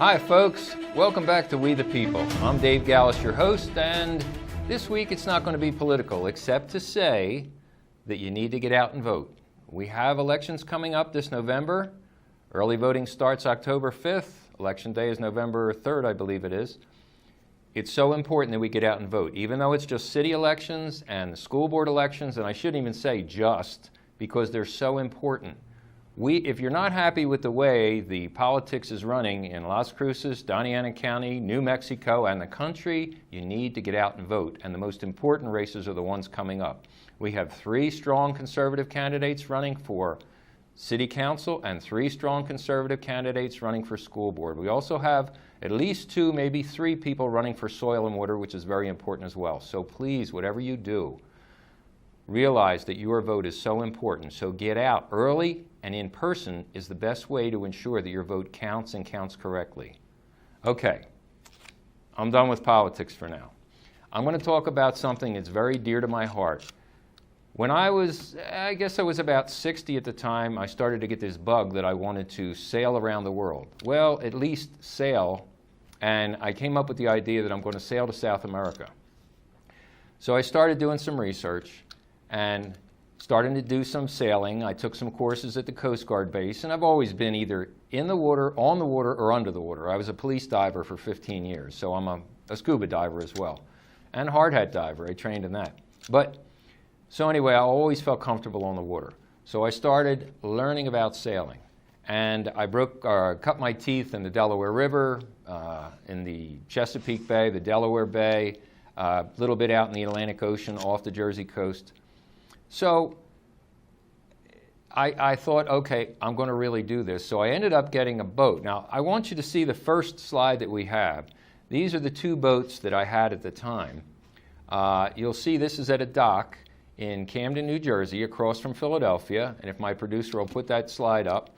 Hi folks, welcome back to We the People. I'm Dave Gallus, your host, and this week it's not going to be political, except to say that you need to get out and vote. We have elections coming up this November. Early voting starts October 5th. Election day is November 3rd, I believe it is. It's so important that we get out and vote, even though it's just city elections and school board elections, and I shouldn't even say just, because they're so important. If you're not happy with the way the politics is running in Las Cruces, Doña Ana County, New Mexico, and the country, you need to get out and vote. And the most important races are the ones coming up. We have 3 strong conservative candidates running for city council and 3 strong conservative candidates running for school board. We also have at least 2, maybe 3 people running for soil and water, which is very important as well. So please, whatever you do, realize that your vote is so important. So get out early and in person is the best way to ensure that your vote counts and counts correctly. Okay, I'm done with politics for now. I'm going to talk about something that's very dear to my heart. When I guess I was about 60 at the time, I started to get this bug that I wanted to sail around the world. Well, at least sail, and I came up with the idea that I'm going to sail to South America. So I started doing some research and starting to do some sailing. I took some courses at the Coast Guard base, and I've always been either in the water, on the water, or under the water. I was a police diver for 15 years, so I'm a scuba diver as well, and a hard hat diver. I trained in that. So anyway, I always felt comfortable on the water. So I started learning about sailing, and I cut my teeth in the Delaware River, in the Chesapeake Bay, the Delaware Bay, a little bit out in the Atlantic Ocean off the Jersey coast. So I thought, okay, I'm going to really do this. So I ended up getting a boat. Now, I want you to see the first slide that we have. These are the 2 boats that I had at the time. You'll see this is at a dock in Camden, New Jersey, across from Philadelphia. And if my producer will put that slide up,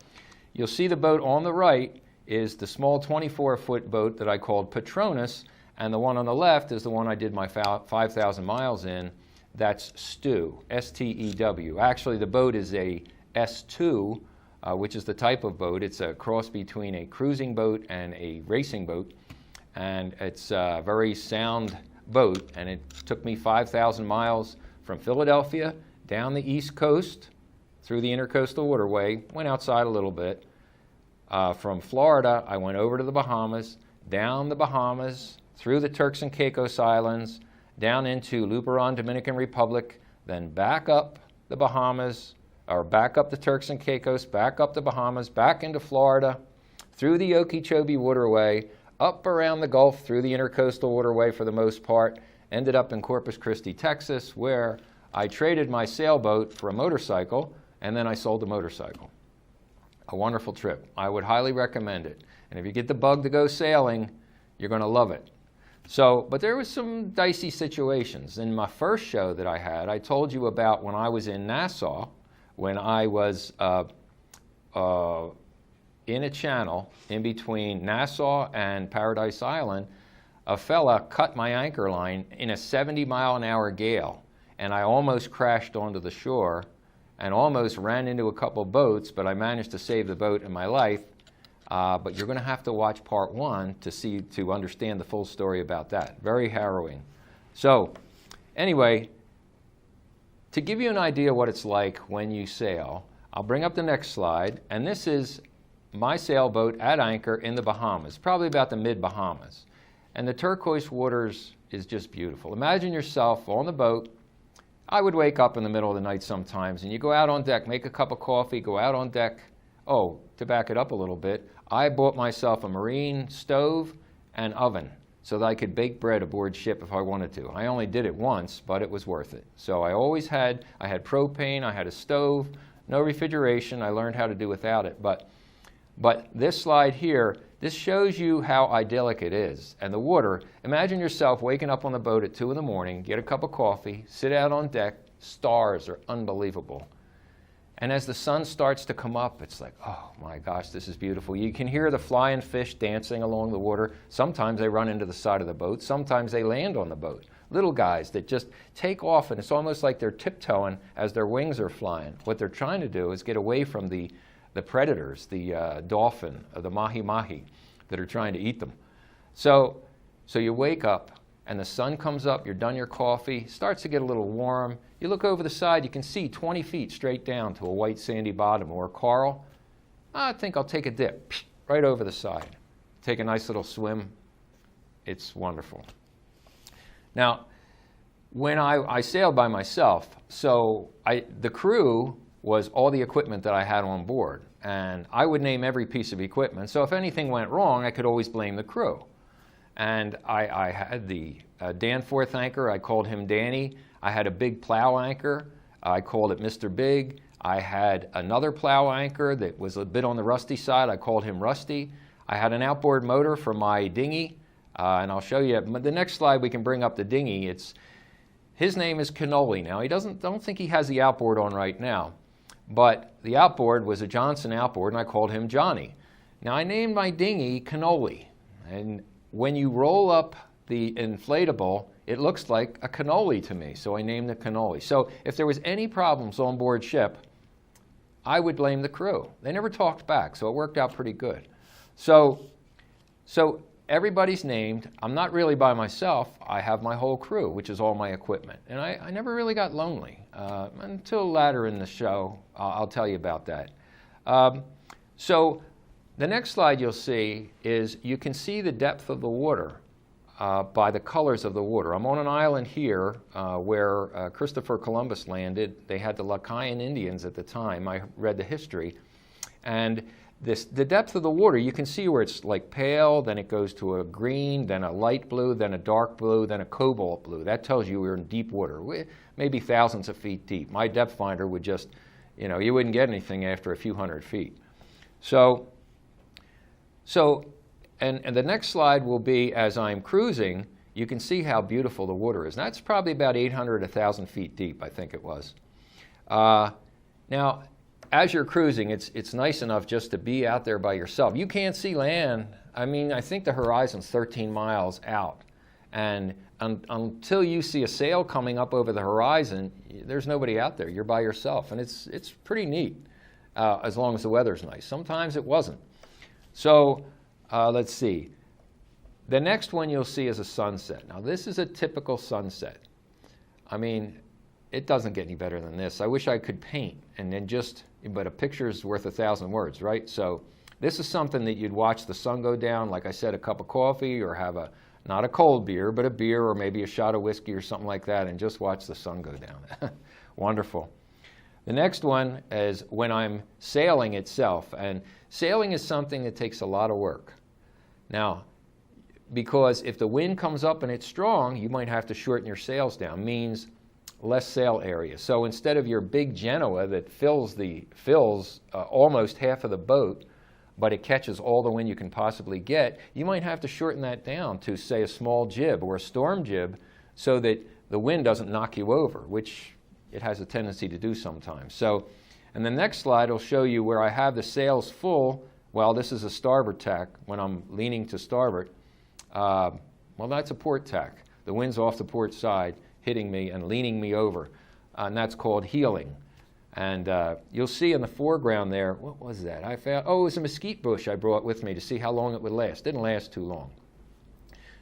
you'll see the boat on the right is the small 24-foot boat that I called Patronus, and the one on the left is the one I did my 5,000 miles in. That's Stew, S-T-E-W. Actually, the boat is a S2, which is the type of boat. It's a cross between a cruising boat and a racing boat, and it's a very sound boat, and it took me 5,000 miles from Philadelphia down the East Coast through the Intercoastal Waterway, went outside a little bit. From Florida, I went over to the Bahamas, down the Bahamas, through the Turks and Caicos Islands, down into Luperon, Dominican Republic, then back up the Bahamas, or back up the Turks and Caicos, back up the Bahamas, back into Florida, through the Okeechobee Waterway, up around the Gulf through the Intercoastal Waterway for the most part, ended up in Corpus Christi, Texas, where I traded my sailboat for a motorcycle, and then I sold the motorcycle. A wonderful trip. I would highly recommend it. And if you get the bug to go sailing, you're going to love it. But there was some dicey situations. In my first show that I had, I told you about when I was in Nassau, when I was in a channel in between Nassau and Paradise Island. A fella cut my anchor line in a 70-mile-an-hour gale, and I almost crashed onto the shore and almost ran into a couple boats, but I managed to save the boat and my life. But you're going to have to watch part 1 to understand the full story about that. Very harrowing. So anyway, to give you an idea what it's like when you sail, I'll bring up the next slide, and this is my sailboat at anchor in the Bahamas, probably about the mid-Bahamas. And the turquoise waters is just beautiful. Imagine yourself on the boat. I would wake up in the middle of the night sometimes, and you go out on deck, make a cup of coffee, go out on deck. Oh, to back it up a little bit, I bought myself a marine stove and oven so that I could bake bread aboard ship if I wanted to. I only did it once, but it was worth it. So I had propane, I had a stove, no refrigeration. I learned how to do without it. But this slide here, this shows you how idyllic it is. And the water, imagine yourself waking up on the boat at 2 in the morning, get a cup of coffee, sit out on deck. Stars are unbelievable. And as the sun starts to come up, it's like, oh my gosh, this is beautiful. You can hear the flying fish dancing along the water. Sometimes they run into the side of the boat. Sometimes they land on the boat. Little guys that just take off, and it's almost like they're tiptoeing as their wings are flying. What they're trying to do is get away from the predators, the dolphin, the mahi-mahi. that are trying to eat them. So you wake up and the sun comes up, you're done your coffee, starts to get a little warm. You look over the side, you can see 20 feet straight down to a white sandy bottom or coral. I think I'll take a dip right over the side. Take a nice little swim. It's wonderful. Now, when I sailed by myself, so the crew was all the equipment that I had on board, and I would name every piece of equipment. So if anything went wrong, I could always blame the crew. And I had the Danforth anchor. I called him Danny. I had a big plow anchor. I called it Mr. Big. I had another plow anchor that was a bit on the rusty side. I called him Rusty. I had an outboard motor for my dinghy, and I'll show you. The next slide we can bring up the dinghy. His name is Cannoli. Now, don't think he has the outboard on right now, but the outboard was a Johnson outboard, and I called him Johnny. Now, I named my dinghy Cannoli, and when you roll up the inflatable, it looks like a cannoli to me, so I named it Cannoli. So if there was any problems on board ship, I would blame the crew. They never talked back, so it worked out pretty good. So everybody's named. I'm not really by myself. I have my whole crew, which is all my equipment. And I never really got lonely until later in the show. I'll tell you about that. So the next slide you'll see is you can see the depth of the water by the colors of the water. I'm on an island here where Christopher Columbus landed. They had the Lacayan Indians at the time. I read the history. And the depth of the water, you can see where it's like pale, then it goes to a green, then a light blue, then a dark blue, then a cobalt blue. That tells you we're in deep water, maybe thousands of feet deep. My depth finder would just, you wouldn't get anything after a few hundred feet. And the next slide will be, as I'm cruising, you can see how beautiful the water is. And that's probably about 800, 1,000 feet deep, I think it was. Now, as you're cruising, it's nice enough just to be out there by yourself. You can't see land. I mean, I think the horizon's 13 miles out. And until you see a sail coming up over the horizon, there's nobody out there. You're by yourself. And it's pretty neat, as long as the weather's nice. Sometimes it wasn't. So let's see. The next one you'll see is a sunset. Now, this is a typical sunset. I mean, it doesn't get any better than this. I wish I could paint and then but a picture's worth 1,000 words, right? So this is something that you'd watch the sun go down, like I said, a cup of coffee or have not a cold beer, but a beer or maybe a shot of whiskey or something like that, and just watch the sun go down. Wonderful. The next one is when I'm sailing itself, and sailing is something that takes a lot of work. Now, because if the wind comes up and it's strong, you might have to shorten your sails down, means less sail area. So instead of your big Genoa that fills almost half of the boat, but it catches all the wind you can possibly get, you might have to shorten that down to, say, a small jib or a storm jib so that the wind doesn't knock you over, which it has a tendency to do sometimes. So, and the next slide will show you where I have the sails full. Well, this is a starboard tack when I'm leaning to starboard. Well, that's a port tack. The wind's off the port side, hitting me and leaning me over, and that's called heeling. And you'll see in the foreground there, what was that? I found, it was a mesquite bush I brought with me to see how long it would last. Didn't last too long.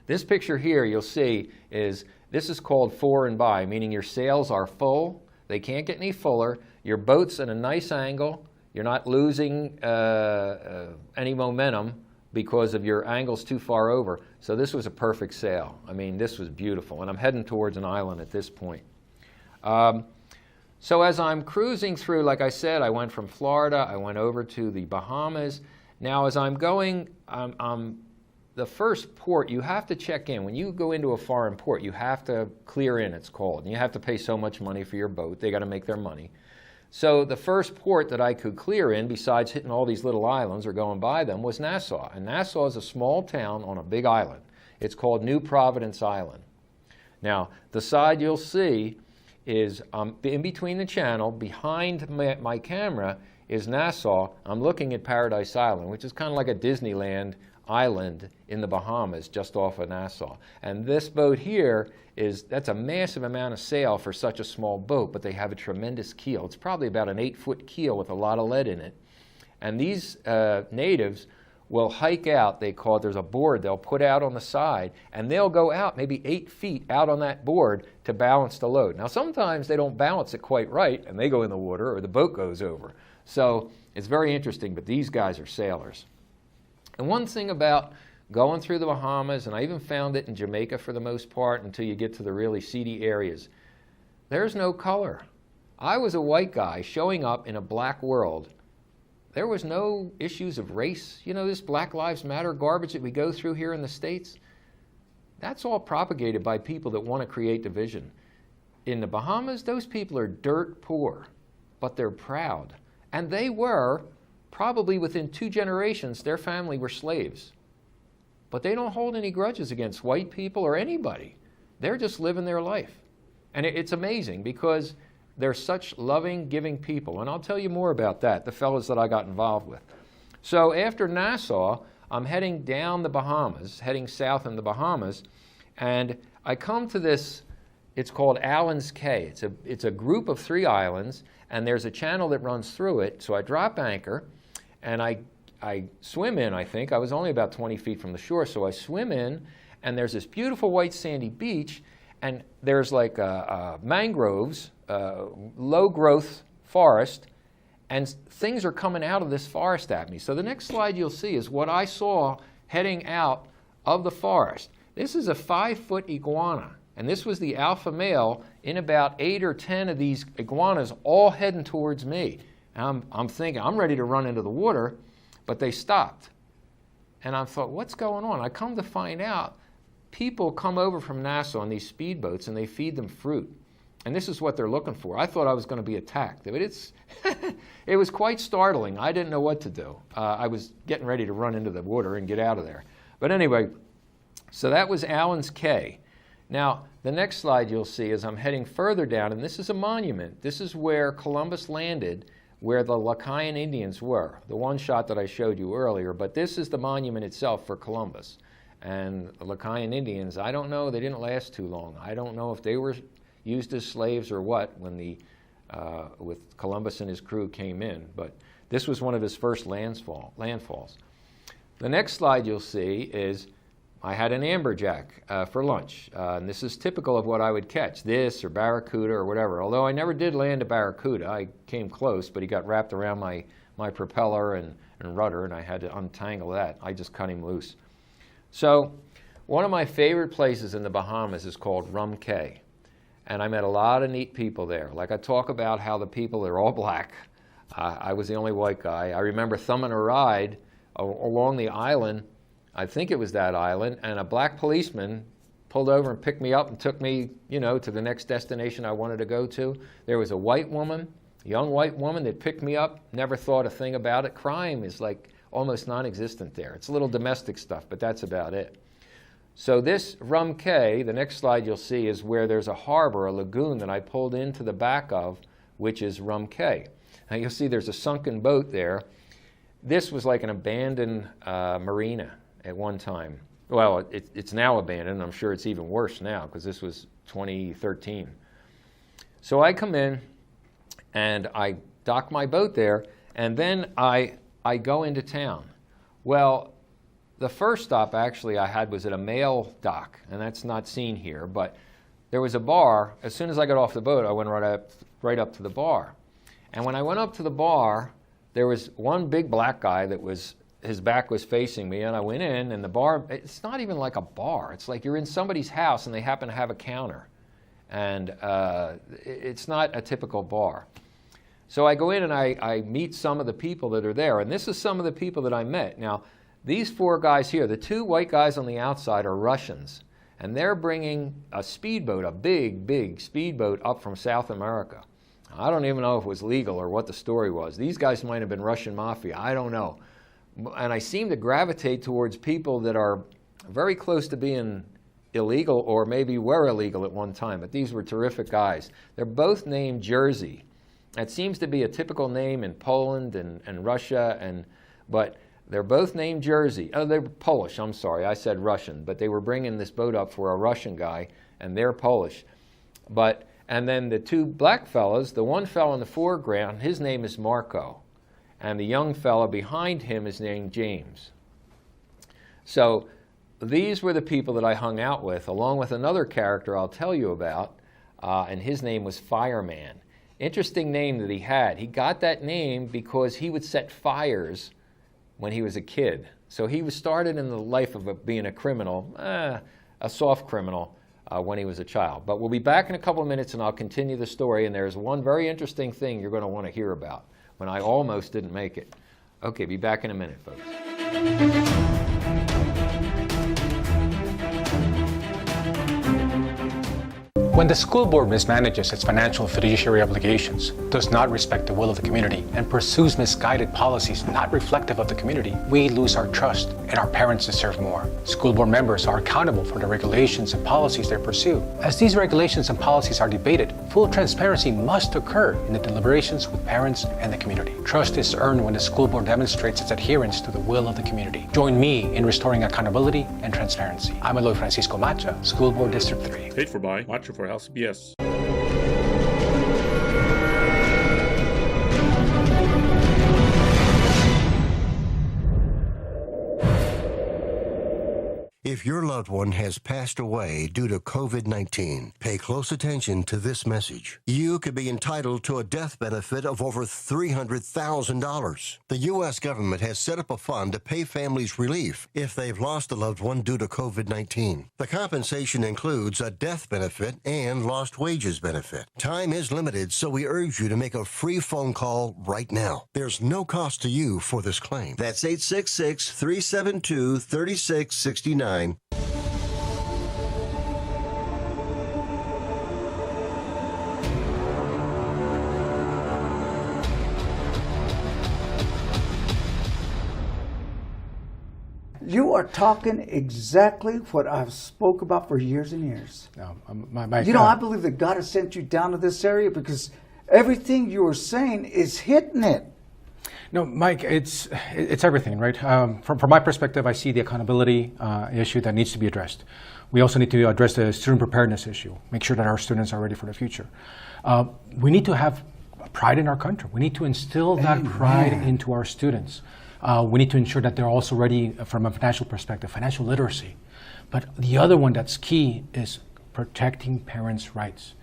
This picture here you'll see this is called fore and by, meaning your sails are full. They can't get any fuller. Your boat's at a nice angle. You're not losing any momentum because of your angles too far over. So this was a perfect sail. I mean, this was beautiful. And I'm heading towards an island at this point. So as I'm cruising through, like I said, I went from Florida, I went over to the Bahamas. Now as I'm going, the first port, you have to check in. When you go into a foreign port, you have to clear in, it's called. And you have to pay so much money for your boat. They got to make their money. So the first port that I could clear in, besides hitting all these little islands or going by them, was Nassau. And Nassau is a small town on a big island. It's called New Providence Island. Now, the side you'll see is in between the channel, behind my camera is Nassau. I'm looking at Paradise Island, which is kind of like a Disneyland island in the Bahamas, just off of Nassau. And this boat here that's a massive amount of sail for such a small boat, but they have a tremendous keel. It's probably about an 8-foot keel with a lot of lead in it. And these natives will hike out. There's a board they'll put out on the side, and they'll go out maybe 8 feet out on that board to balance the load. Now sometimes they don't balance it quite right and they go in the water or the boat goes over. So it's very interesting, but these guys are sailors. And one thing about going through the Bahamas, and I even found it in Jamaica for the most part until you get to the really seedy areas, there's no color. I was a white guy showing up in a black world. There was no issues of race. You know, this Black Lives Matter garbage that we go through here in the States, that's all propagated by people that want to create division. In the Bahamas, those people are dirt poor, but they're proud. And they were, probably within 2 generations, their family were slaves. But they don't hold any grudges against white people or anybody. They're just living their life. And it's amazing because they're such loving, giving people. And I'll tell you more about that, the fellows that I got involved with. So after Nassau, I'm heading down the Bahamas, heading south in the Bahamas, and I come to this, it's called Allen's Cay. It's a group of 3 islands, and there's a channel that runs through it. So I drop anchor, and I swim in, I think. I was only about 20 feet from the shore, so I swim in, and there's this beautiful white sandy beach, and there's like mangroves, low-growth forest, and things are coming out of this forest at me. So the next slide you'll see is what I saw heading out of the forest. This is a 5-foot iguana, and this was the alpha male in about 8 or 10 of these iguanas all heading towards me. And I'm thinking, I'm ready to run into the water, but they stopped. And I thought, what's going on? I come to find out, people come over from Nassau on these speedboats and they feed them fruit. And this is what they're looking for. I thought I was going to be attacked. But it was quite startling. I didn't know what to do. I was getting ready to run into the water and get out of there. But anyway, so that was Allen's Cay. Now, the next slide you'll see is I'm heading further down, and this is a monument. This is where Columbus landed, where the Lacayan Indians were, the one shot that I showed you earlier. But this is the monument itself for Columbus. And the Lacayan Indians, I don't know, they didn't last too long. I don't know if they were used as slaves or what when with Columbus and his crew came in, but this was one of his first landfalls. The next slide you'll see is I had an amberjack for lunch, and this is typical of what I would catch, this or barracuda or whatever, although I never did land a barracuda. I came close, but he got wrapped around my propeller and rudder, and I had to untangle that. I just cut him loose. So one of my favorite places in the Bahamas is called Rum Cay. And I met a lot of neat people there. Like I talk about how the people are all black. I was the only white guy. I remember thumbing a ride along the island. I think it was that island. And a black policeman pulled over and picked me up and took me, to the next destination I wanted to go to. There was a white woman, a young white woman that picked me up. Never thought a thing about it. Crime is like almost non-existent there. It's a little domestic stuff, but that's about it. So this Rum Cay, the next slide you'll see, is where there's a harbor, a lagoon that I pulled into the back of, which is Rum Cay. Now you'll see there's a sunken boat there. This was like an abandoned marina at one time. Well, it's now abandoned. I'm sure it's even worse now because this was 2013. So I come in and I dock my boat there, and then I go into town. Well, the first stop actually I had was at a mail dock, and that's not seen here, but there was a bar. As soon as I got off the boat, I went right up to the bar. And when I went up to the bar, there was one big black guy his back was facing me, and I went in, and the bar, it's not even like a bar. It's like you're in somebody's house and they happen to have a counter. And it's not a typical bar. So I go in and I meet some of the people that are there, and this is some of the people that I met. Now, these 4 guys here, the 2 white guys on the outside are Russians, and they're bringing a speedboat, a big, big speedboat up from South America. I don't even know if it was legal or what the story was. These guys might have been Russian mafia. I don't know. And I seem to gravitate towards people that are very close to being illegal or maybe were illegal at one time, but these were terrific guys. They're both named Jersey. That seems to be a typical name in Poland and Russia, but they're both named Jersey. Oh, they're Polish, I'm sorry. I said Russian, but they were bringing this boat up for a Russian guy, and they're Polish. And then the 2 black fellas, the one fellow in the foreground, his name is Marco, and the young fellow behind him is named James. So these were the people that I hung out with, along with another character I'll tell you about, and his name was Fireman. Interesting name that he had. He got that name because he would set fires when he was a kid. So he was started in the life of being a criminal, a soft criminal, when he was a child. But we'll be back in a couple of minutes and I'll continue the story, and there's one very interesting thing you're going to want to hear about when I almost didn't make it. Okay, be back in a minute, folks. When the school board mismanages its financial and fiduciary obligations, does not respect the will of the community, and pursues misguided policies not reflective of the community, we lose our trust and our parents deserve more. School board members are accountable for the regulations and policies they pursue. As these regulations and policies are debated, full transparency must occur in the deliberations with parents and the community. Trust is earned when the school board demonstrates its adherence to the will of the community. Join me in restoring accountability and transparency. I'm Eloy Francisco Macha, School Board District 3. Paid for by Macha for LCBS. If your loved one has passed away due to COVID-19, pay close attention to this message. You could be entitled to a death benefit of over $300,000. The U.S. government has set up a fund to pay families relief if they've lost a loved one due to COVID-19. The compensation includes a death benefit and lost wages benefit. Time is limited, so we urge you to make a free phone call right now. There's no cost to you for this claim. That's 866-372-3669. You are talking exactly what I've spoke about for years and years. I believe that God has sent you down to this area because everything you are saying is hitting it. No, Mike, it's everything, right? From my perspective, I see the accountability issue that needs to be addressed. We also need to address the student preparedness issue, make sure that our students are ready for the future. We need to have pride in our country. We need to instill that pride into our students. We need to ensure that they're also ready from a financial perspective, financial literacy. But the other one that's key is protecting parents' rights.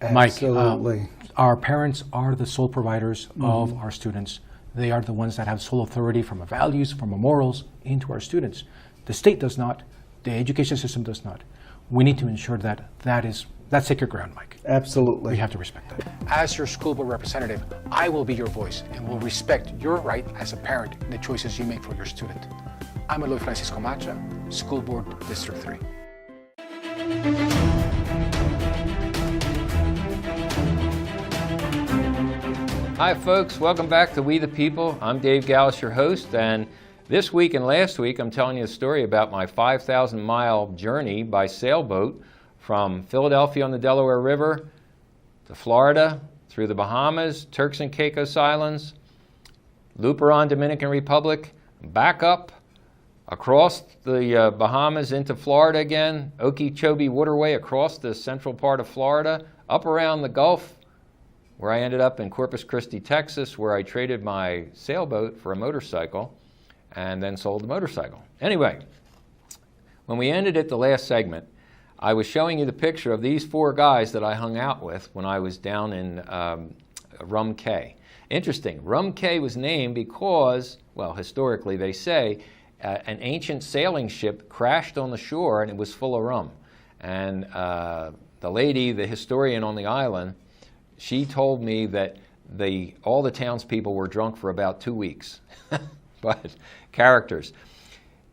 Absolutely. Mike, our parents are the sole providers of our students. They are the ones that have sole authority from our values, from our morals, into our students. The state does not. The education system does not. We need to ensure that that's sacred ground, Mike. Absolutely. We have to respect that. As your school board representative, I will be your voice and will respect your right as a parent in the choices you make for your student. I'm Eloy Francisco Macha, School Board District 3. Hi folks, welcome back to We the People. I'm Dave Gallus, your host, and this week and last week I'm telling you a story about my 5,000-mile journey by sailboat from Philadelphia on the Delaware River to Florida, through the Bahamas, Turks and Caicos Islands, Luperon, Dominican Republic, back up across the Bahamas into Florida again, Okeechobee Waterway across the central part of Florida, up around the Gulf, where I ended up in Corpus Christi, Texas, where I traded my sailboat for a motorcycle and then sold the motorcycle. Anyway, when we ended at the last segment, I was showing you the picture of these four guys that I hung out with when I was down in Rum Cay. Interesting, Rum Cay was named because, well, historically they say, an ancient sailing ship crashed on the shore and it was full of rum. And the lady, the historian on the island, she told me that all the townspeople were drunk for about 2 weeks. But characters.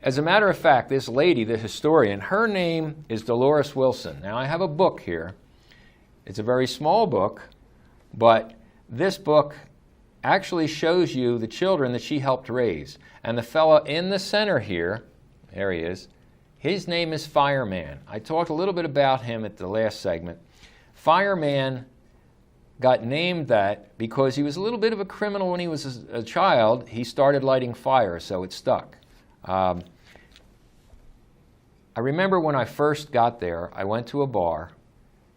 As a matter of fact, this lady, the historian, her name is Dolores Wilson. Now, I have a book here. It's a very small book, but this book actually shows you the children that she helped raise. And the fellow in the center here, there he is, his name is Fireman. I talked a little bit about him at the last segment. Fireman got named that because he was a little bit of a criminal when he was a child. He started lighting fire, so it stuck. I remember when I first got there, I went to a bar.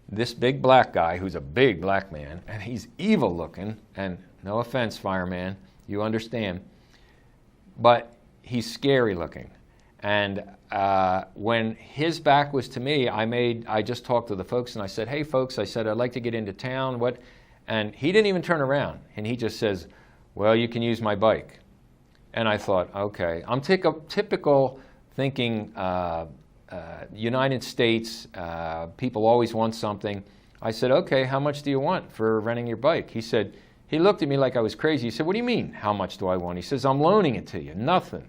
This big black guy, who's a big black man, and he's evil looking, and no offense, Fireman, you understand, but he's scary looking. And when his back was to me, I just talked to the folks and I said, hey folks, I said, I'd like to get into town. What? And he didn't even turn around. And he just says, well, you can use my bike. And I thought, okay. I'm typical thinking United States, people always want something. I said, okay, how much do you want for renting your bike? He looked at me like I was crazy. He said, what do you mean, how much do I want? He says, I'm loaning it to you, nothing.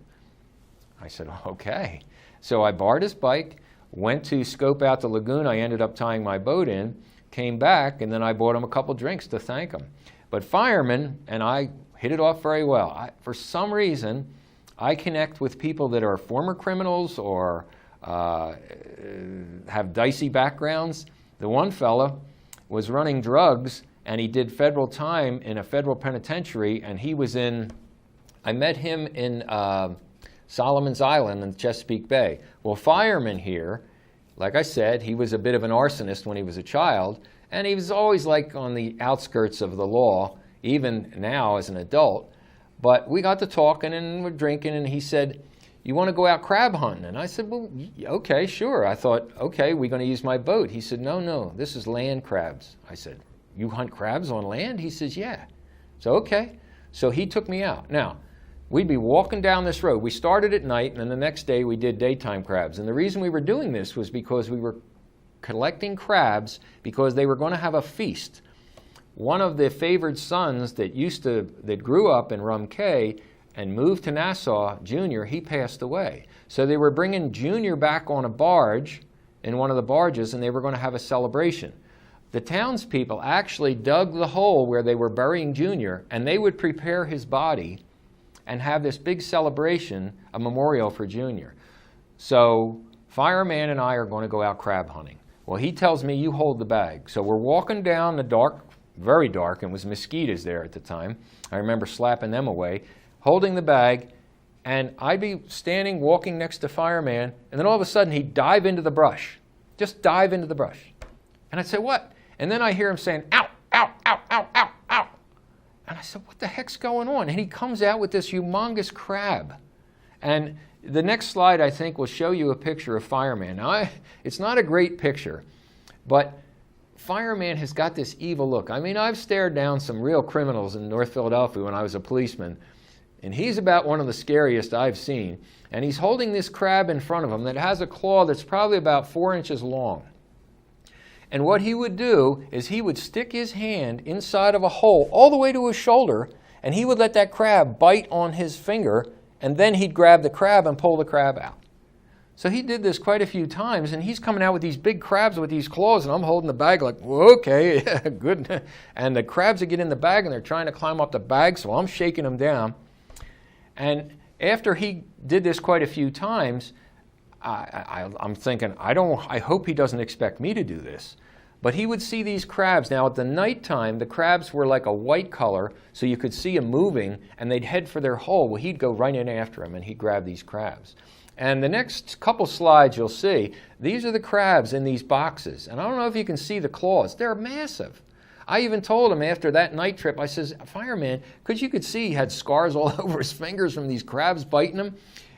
I said, okay. So I borrowed his bike, went to scope out the lagoon. I ended up tying my boat in, came back, and then I bought him a couple drinks to thank him. But firemen and I hit it off very well. For some reason, I connect with people that are former criminals or have dicey backgrounds. The one fella was running drugs, and he did federal time in a federal penitentiary, and I met him in Solomon's Island in Chesapeake Bay. Well, firemen here, like I said, he was a bit of an arsonist when he was a child, and he was always like on the outskirts of the law, even now as an adult. But we got to talking and we're drinking, and he said, you want to go out crab hunting? And I said, well, okay, sure. I thought, okay, we're going to use my boat. He said, no, this is land crabs. I said, you hunt crabs on land? He says, yeah. So, okay. So he took me out. Now, we'd be walking down this road. We started at night, and then the next day we did daytime crabs. And the reason we were doing this was because we were collecting crabs because they were going to have a feast. One of the favored sons that grew up in Rum Cay and moved to Nassau, Junior, he passed away. So they were bringing Junior back on a barge, in one of the barges, and they were going to have a celebration. The townspeople actually dug the hole where they were burying Junior, and they would prepare his body and have this big celebration, a memorial for Junior. So Fireman and I are going to go out crab hunting. Well, he tells me, you hold the bag. So we're walking down the dark, very dark, and it was mosquitoes there at the time. I remember slapping them away, holding the bag, and I'd be standing, walking next to Fireman, and then all of a sudden he'd dive into the brush. Just dive into the brush. And I'd say, what? And then I hear him saying, ow, ow, ow, ow, ow, ow. And I said, what the heck's going on? And he comes out with this humongous crab. And the next slide, I think, will show you a picture of Fireman. Now, it's not a great picture, but Fireman has got this evil look. I mean, I've stared down some real criminals in North Philadelphia when I was a policeman, and he's about one of the scariest I've seen. And he's holding this crab in front of him that has a claw that's probably about 4 inches long. And what he would do is he would stick his hand inside of a hole all the way to his shoulder, and he would let that crab bite on his finger, and then he'd grab the crab and pull the crab out. So he did this quite a few times, and he's coming out with these big crabs with these claws, and I'm holding the bag like, well, okay, yeah, good. And the crabs would get in the bag, and they're trying to climb up the bag, so I'm shaking them down. And after he did this quite a few times, I'm thinking, I hope he doesn't expect me to do this. But he would see these crabs. Now, at the nighttime, the crabs were like a white color, so you could see them moving, and they'd head for their hole. Well, he'd go right in after them, and he'd grab these crabs. And the next couple slides you'll see, these are the crabs in these boxes. And I don't know if you can see the claws. They're massive. I even told him after that night trip, I says, Fireman, because you could see he had scars all over his fingers from these crabs biting him.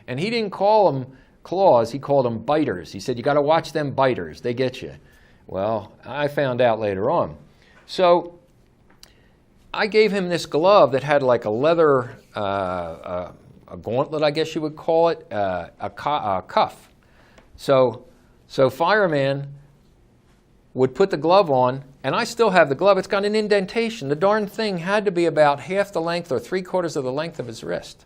And he didn't call them claws, he called them biters. He said, you got to watch them biters, they get you. Well, I found out later on. So I gave him this glove that had like a leather, a gauntlet, I guess you would call it, a cuff. So Fireman would put the glove on, and I still have the glove. It's got an indentation. The darn thing had to be about half the length or 3/4 of the length of his wrist.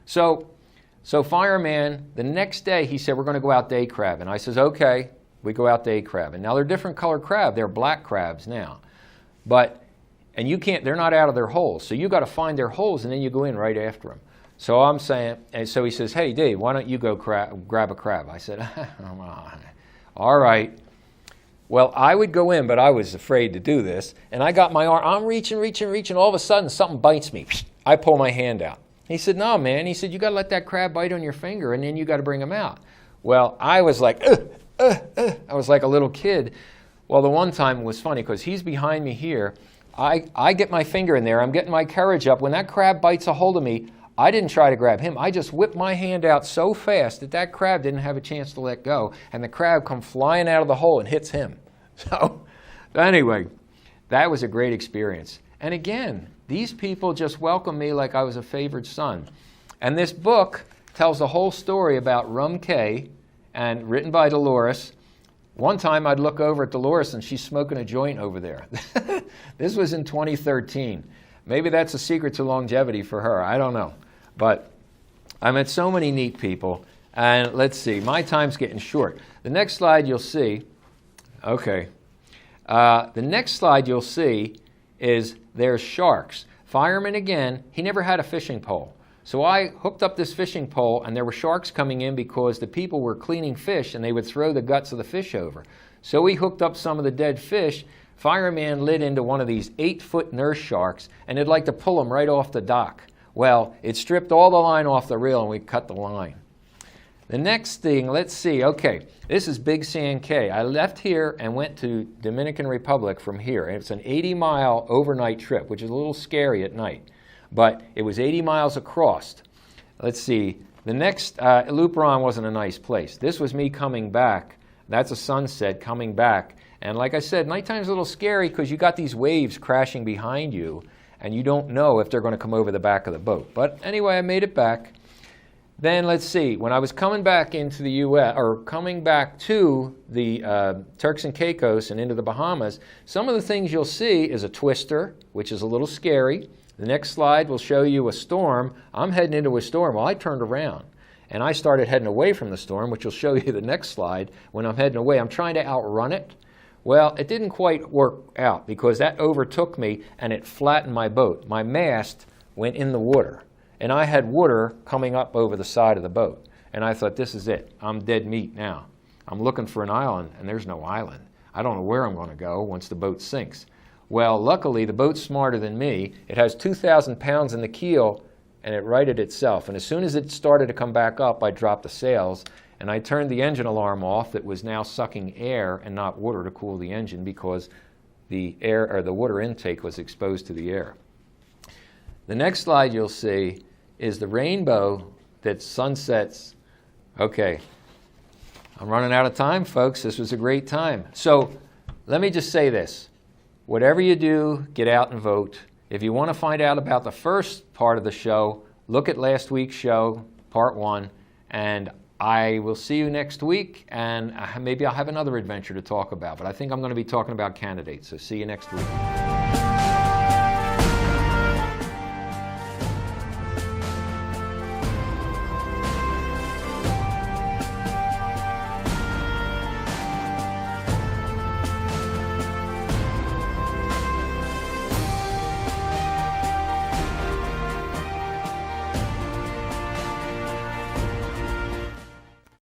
So Fireman, the next day, he said, we're going to go out day crab. And I says, okay, we go out day crab. And now they're different colored crab. They're black crabs now. And you can't, they're not out of their holes. So you got to find their holes, and then you go in right after them. So I'm saying, and so he says, hey, Dave, why don't you go grab a crab? I said, all right. Well, I would go in, but I was afraid to do this. And I got my arm, I'm reaching. All of a sudden, something bites me. I pull my hand out. He said, no, man. He said, you got to let that crab bite on your finger, and then you got to bring him out. Well, I was like, I was like a little kid. Well, the one time was funny because he's behind me here. I get my finger in there. I'm getting my courage up. When that crab bites a hold of me, I didn't try to grab him. I just whipped my hand out so fast that that crab didn't have a chance to let go, and the crab come flying out of the hole and hits him. So anyway, that was a great experience. And again, these people just welcomed me like I was a favored son. And this book tells the whole story about Rum K, and written by Dolores. One time I'd look over at Dolores and she's smoking a joint over there. This was in 2013. Maybe that's a secret to longevity for her. I don't know. But I met so many neat people. And let's see, my time's getting short. The next slide you'll see, okay. The next slide you'll see is there's sharks. Fireman again, he never had a fishing pole. So I hooked up this fishing pole, and there were sharks coming in because the people were cleaning fish and they would throw the guts of the fish over. So we hooked up some of the dead fish. Fireman lit into one of these 8-foot nurse sharks, and it'd like to pull them right off the dock. Well, it stripped all the line off the reel and we cut the line. The next thing, let's see, okay, this is Big Sand K. I left here and went to Dominican Republic from here. And it's an 80-mile overnight trip, which is a little scary at night. But it was 80 miles across. Let's see, the next, Luperon wasn't a nice place. This was me coming back. That's a sunset coming back. And like I said, nighttime's a little scary because you got these waves crashing behind you, and you don't know if they're going to come over the back of the boat. But anyway, I made it back. Then let's see, when I was coming back into the U.S., or coming back to the Turks and Caicos and into the Bahamas, some of the things you'll see is a twister, which is a little scary. The next slide will show you a storm. I'm heading into a storm. Well, I turned around and I started heading away from the storm, which will show you the next slide. When I'm heading away, I'm trying to outrun it. Well, it didn't quite work out because that overtook me and it flattened my boat. My mast went in the water, and I had water coming up over the side of the boat. And I thought, this is it. I'm dead meat now. I'm looking for an island, and there's no island. I don't know where I'm going to go once the boat sinks. Well, luckily, the boat's smarter than me. It has 2,000 pounds in the keel, and it righted itself. And as soon as it started to come back up, I dropped the sails, and I turned the engine alarm off that was now sucking air and not water to cool the engine because the air, or the water intake, was exposed to the air. The next slide you'll see is the rainbow that sunsets. Okay, I'm running out of time, folks. This was a great time. So let me just say this. Whatever you do, get out and vote. If you want to find out about the first part of the show, look at last week's show, part 1, and I will see you next week, and maybe I'll have another adventure to talk about, but I think I'm going to be talking about candidates, so see you next week.